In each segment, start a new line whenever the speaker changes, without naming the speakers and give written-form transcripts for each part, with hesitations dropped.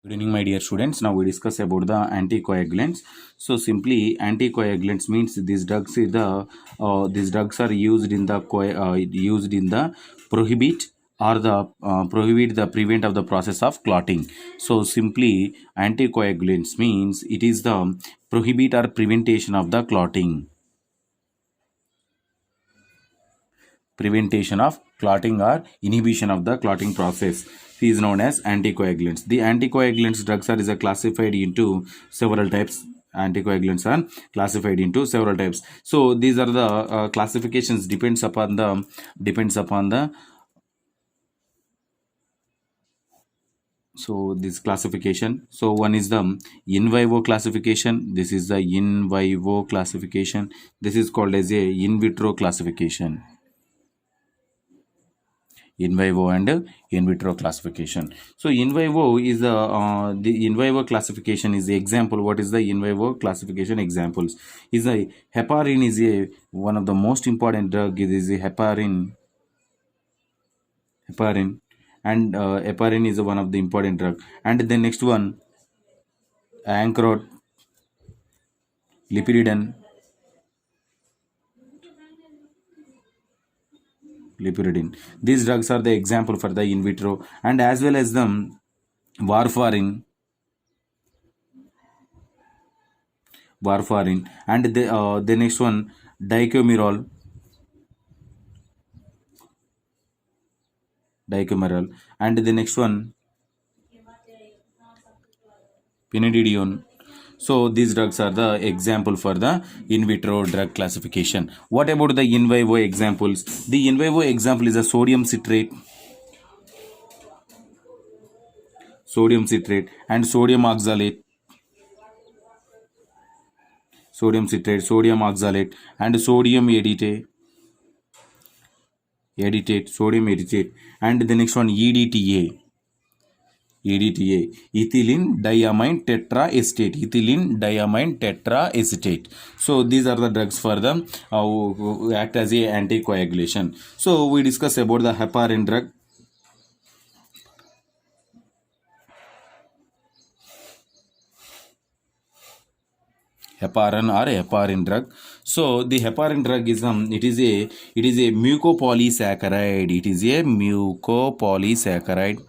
Good evening, my dear students. Now we discuss about the anticoagulants. So simply, anticoagulants means these drugs are used in the prohibit or the prohibit the prevent of the process of clotting. So simply, anticoagulants means it is the prohibit or prevention of the clotting. Prevention of clotting or inhibition of the clotting process is known as anticoagulants. The anticoagulants drugs are is classified into several types. Anticoagulants are classified into several types. So these are the classifications depends upon the so this classification. So one is the in vivo classification. This is the in vivo classification. This is called as a in vitro classification. In vivo and in vitro classification. So in vivo is the in vivo classification is the example. What is the in vivo classification examples? Is a heparin is a one of the most important drug. It is a heparin, and heparin is one of the important drug. And the next one, ancrot, lipiridin, lipiridin. These drugs are the example for the in vitro, and as well as the warfarin, and the next one, dicumarol, and the next one, pinedidione. So these drugs are the example for the in vitro drug classification. What about the in vivo examples? The in vivo example is a sodium citrate and sodium oxalate, sodium oxalate, and sodium editate, and the next one EDTA, ethylene diamine tetraacetate. So these are the drugs for the who act as a anticoagulation. So we discuss about the heparin drug. Heparin drug. So the heparin drug is it is a mucopolysaccharide. It is a mucopolysaccharide.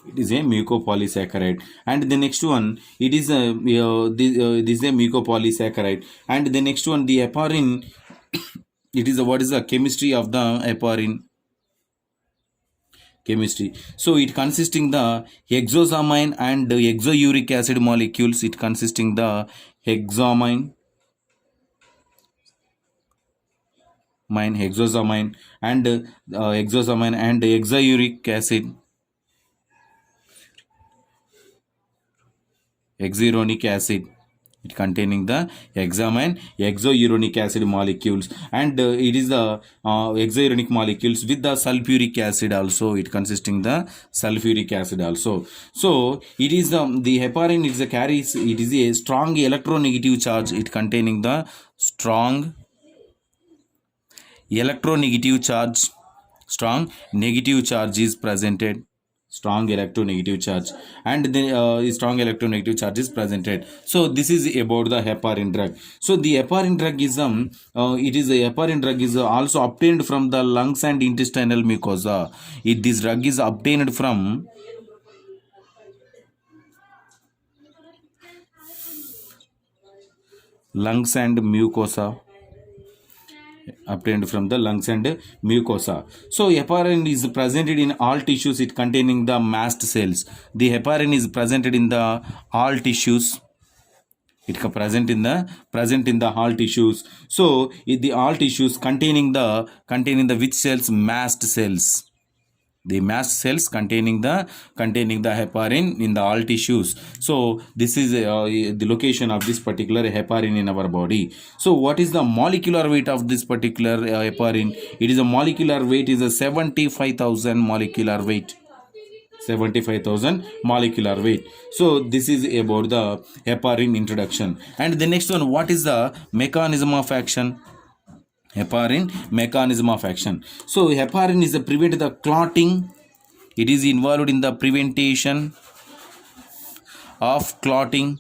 It is a mucopolysaccharide, and the next one, it is a this is a mucopolysaccharide, and the next one, the heparin. It is what is the chemistry of the heparin? Chemistry. So it consisting the hexosamine and the hexouric acid molecules. It consisting the hexosamine, hexosamine, and hexosamine and hexouric acid. Hexuronic acid, it containing the hexouronic acid molecules, and it is the hexouronic molecules with the sulfuric acid also. It consisting the sulfuric acid also. So it is the heparin is a carries, it is a strong electronegative charge. It containing the strong electronegative charge, strong negative charge is presented, strong electronegative charge, and the strong electronegative charge is presented. So this is about the heparin drug. So the heparin drug is heparin drug is also obtained from the lungs and intestinal mucosa. This drug is obtained from lungs and mucosa, obtained from the lungs and mucosa. So heparin is presented in all tissues. It containing the mast cells. The heparin is presented in the all tissues. It present in the all tissues. So the all tissues containing the which cells? Mast cells. The mast cells containing the heparin in the all tissues. So this is the location of this particular heparin in our body. So what is the molecular weight of this particular heparin? It is a molecular weight is a 75,000 molecular weight. 75,000 molecular weight. So this is about the heparin introduction. And the next one, what is the mechanism of action? Heparin mechanism of action. So heparin is a prevent the clotting It is involved in the prevention of clotting.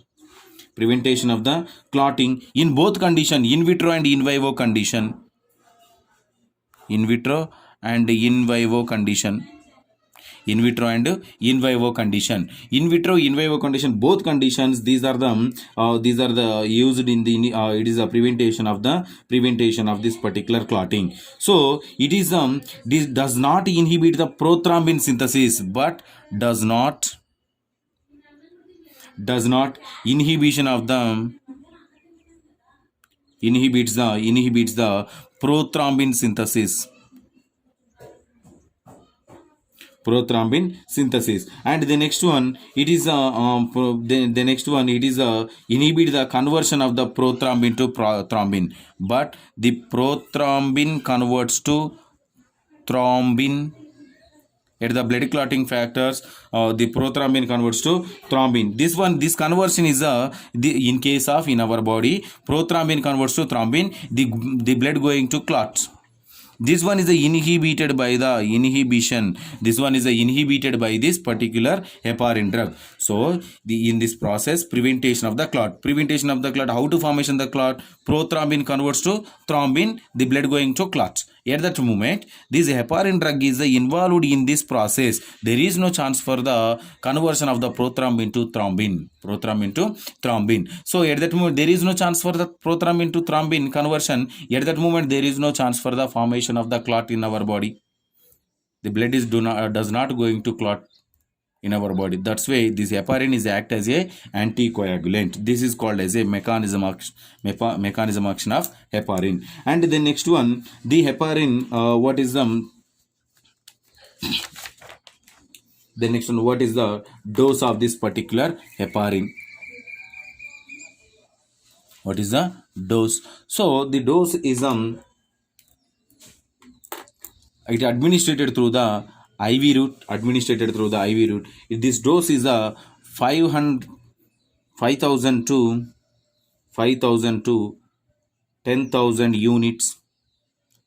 Prevention of the clotting in both condition, in vitro and in vivo condition. In vitro and in vivo condition. In vitro and in vivo condition. In vitro, in vivo condition, both conditions, these are the used in the it is a prevention of this particular clotting. So it is this does not inhibit the prothrombin synthesis, but does not inhibition of the inhibits the prothrombin synthesis. Prothrombin synthesis. And the next one, it is the next one, it is inhibit the conversion of the prothrombin to thrombin, but the prothrombin converts to thrombin at the blood clotting factors. The prothrombin converts to thrombin. This conversion is in case of in our body, prothrombin converts to thrombin, the blood going to clots. This one is inhibited by the inhibition. This one is inhibited by this particular heparin drug. So in this process, prevention of the clot. Prevention of the clot. How to formation the clot? Prothrombin converts to thrombin. The blood going to clots. At that moment, this heparin drug is involved in this process. There is no chance for the conversion of the prothrombin to thrombin. Prothrombin to thrombin. So at that moment, there is no chance for the prothrombin to thrombin conversion. At that moment, there is no chance for the formation of the clot in our body. The blood does not going to clot in our body. That's why this heparin is act as a anticoagulant. This is called as a mechanism action of heparin. And the next one, the heparin, what is the next one, what is the dose of this particular heparin? What is the dose? So the dose is it administered through the IV route. This dose is 5,000 to 10,000 units,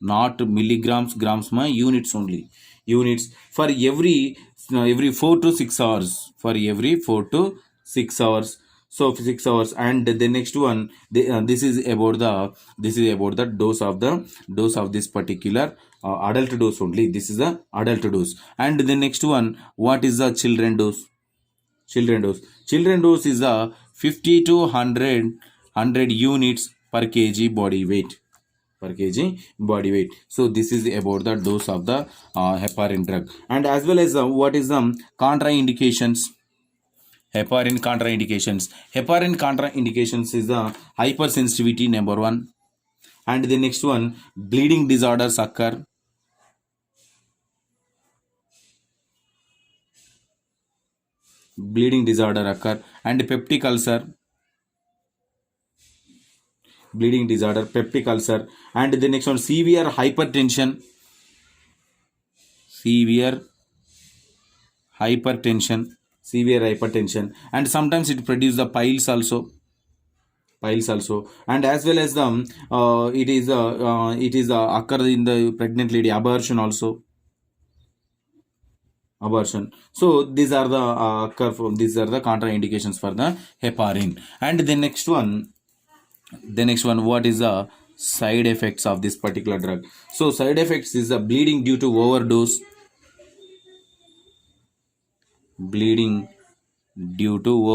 not milligrams, grams, units only. Units for every 4 to 6 hours. For every 4 to 6 hours. So 6 hours. And the next one, this is about the dose of this particular adult dose only. This is the adult dose. And the next one, what is the children dose? Children dose is 50 to 100 units per kg body weight. So this is about the dose of the heparin drug. And as well as what is the contraindications? Heparin contraindications. Heparin contraindications is the hypersensitivity, number one. And the next one, bleeding disorders occur. And peptic ulcer. Bleeding disorder, peptic ulcer. And the next one, severe hypertension. Severe hypertension. And sometimes it produces the piles also. And as well as the it is occur in the pregnant lady, abortion also. So these are the contraindications for the heparin. And the next one, what is the side effects of this particular drug? So side effects is the bleeding due to overdose. Bleeding due to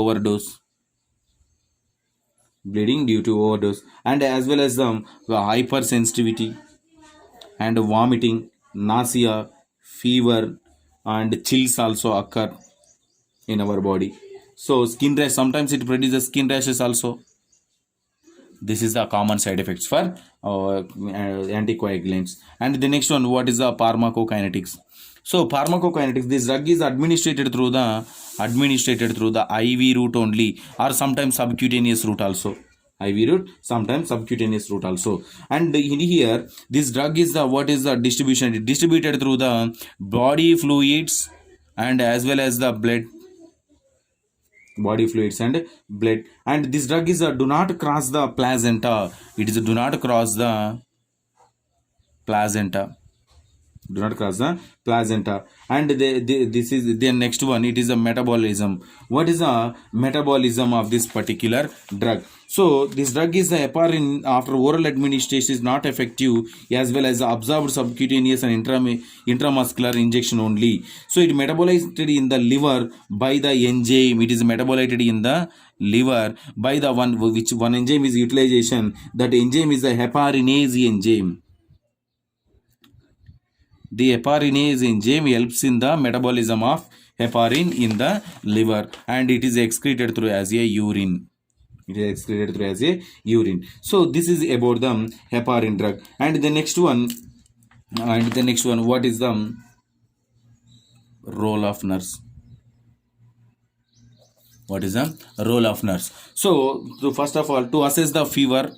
overdose. And as well as the hypersensitivity and vomiting, nausea, fever, and chills also occur in our body. So skin rash, sometimes it produces skin rashes also. This is the common side effects for anticoagulants. And the next one, what is the pharmacokinetics? So pharmacokinetics, this drug is administered through the IV route only, or sometimes subcutaneous route also. IV route, sometimes subcutaneous route also. And in here, this drug is what is the distribution? It distributed through the body fluids and as well as the blood. And this drug is do not cross the placenta. It is do not cross the placenta. do not cross the placenta. And this is the next one, it is a metabolism. What is the metabolism of this particular drug? So this drug is the heparin after oral administration is not effective, as well as absorbed subcutaneous and intramuscular injection only. So it metabolized in the liver by the enzyme. It is metabolized in the liver by the one enzyme is utilization. That enzyme is the heparinase enzyme. The heparinase enzyme helps in the metabolism of heparin in the liver, and it is excreted through as a urine. It is excreted through as a urine. So this is about the heparin drug. And the next one, what is the role of nurse? What is the role of nurse? So first of all, to assess the fever,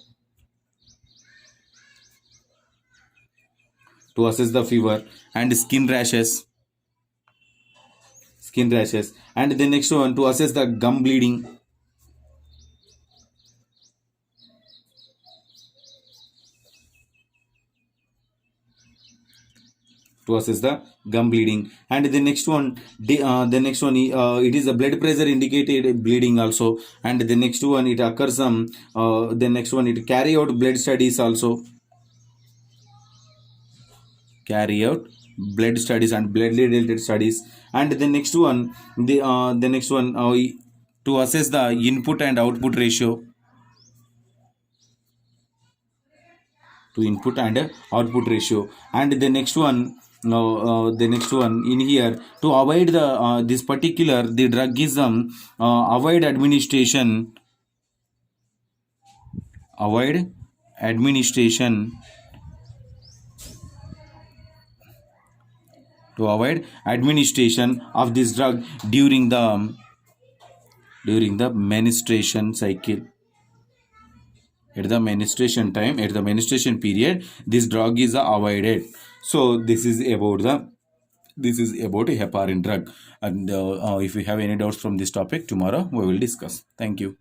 and skin rashes, and the next one to assess the gum bleeding, and the next one, it is a blood pressure indicated bleeding also, and the next one it occurs the next one it carry out blood studies also, and blood related studies. And the next one, to assess the input and output ratio, and the next one, in here, to avoid this particular the drug is avoid administration to avoid administration of this drug during the menstruation cycle. At the menstruation time, at the menstruation period, this drug is avoided. So this is about heparin drug. And if you have any doubts from this topic, tomorrow we will discuss. Thank you.